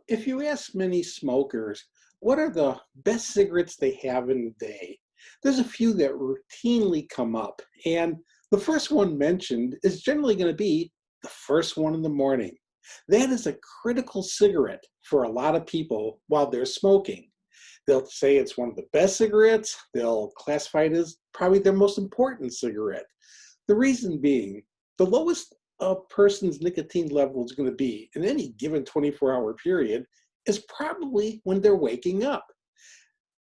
If you ask many smokers what are the best cigarettes they have in a day, there's a few that routinely come up. And the first one mentioned is generally going to be the first one in the morning. That is a critical cigarette for a lot of people while they're smoking. They'll say it's one of the best cigarettes. They'll classify it as probably their most important cigarette. The reason being, the lowest a person's nicotine level is going to be in any given 24-hour period is probably when they're waking up.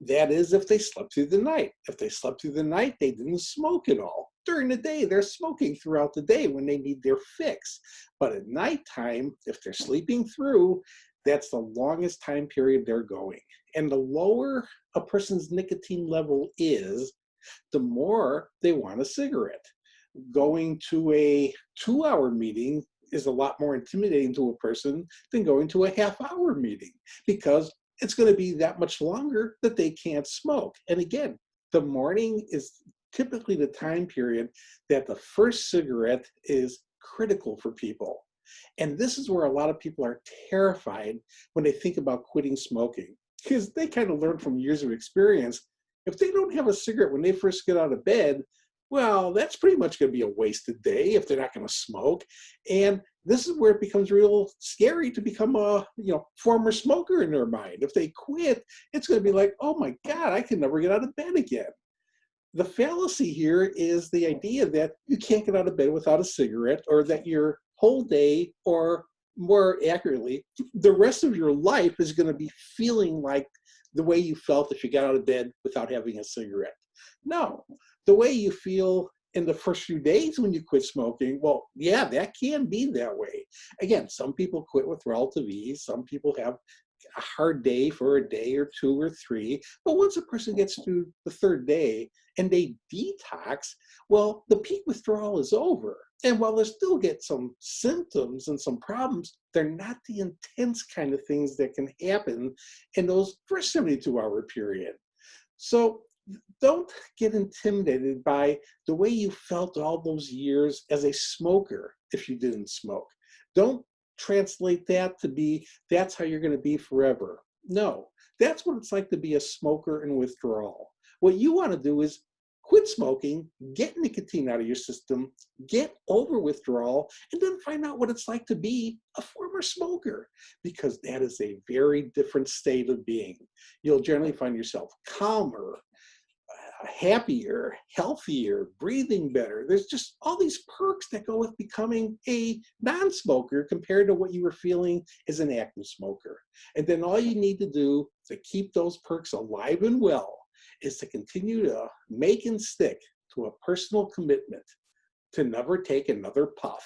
That is if they slept through the night. If they slept through the night, they didn't smoke at all. During the day, they're smoking throughout the day when they need their fix. But at nighttime, if they're sleeping through, that's the longest time period they're going. And the lower a person's nicotine level is, the more they want a cigarette. Going to a 2-hour meeting is a lot more intimidating to a person than going to a half-hour meeting because it's going to be that much longer that they can't smoke. And again, the morning is typically the time period that the first cigarette is critical for people. And this is where a lot of people are terrified when they think about quitting smoking because they kind of learned from years of experience. If they don't have a cigarette when they first get out of bed, well, that's pretty much going to be a wasted day if they're not going to smoke. And this is where it becomes real scary to become a former smoker in their mind. If they quit, it's going to be like, oh my God, I can never get out of bed again. The fallacy here is the idea that you can't get out of bed without a cigarette, or that your whole day, or more accurately, the rest of your life is going to be feeling like the way you felt if you got out of bed without having a cigarette. No, the way you feel in the first few days when you quit smoking, well, yeah, that can be that way. Again, some people quit with relative ease. Some people have a hard day for a day or two or three. But once a person gets through the third day and they detox, well, the peak withdrawal is over. And while they still get some symptoms and some problems, they're not the intense kind of things that can happen in those first 72-hour period. So don't get intimidated by the way you felt all those years as a smoker if you didn't smoke. Don't translate that to be that's how you're going to be forever. No, that's what it's like to be a smoker in withdrawal. What you want to do is quit smoking, get nicotine out of your system, get over withdrawal, and then find out what it's like to be a former smoker, because that is a very different state of being. You'll generally find yourself calmer, happier, healthier, breathing better. There's just all these perks that go with becoming a non-smoker compared to what you were feeling as an active smoker. And then all you need to do to keep those perks alive and well is to continue to make and stick to a personal commitment to never take another puff.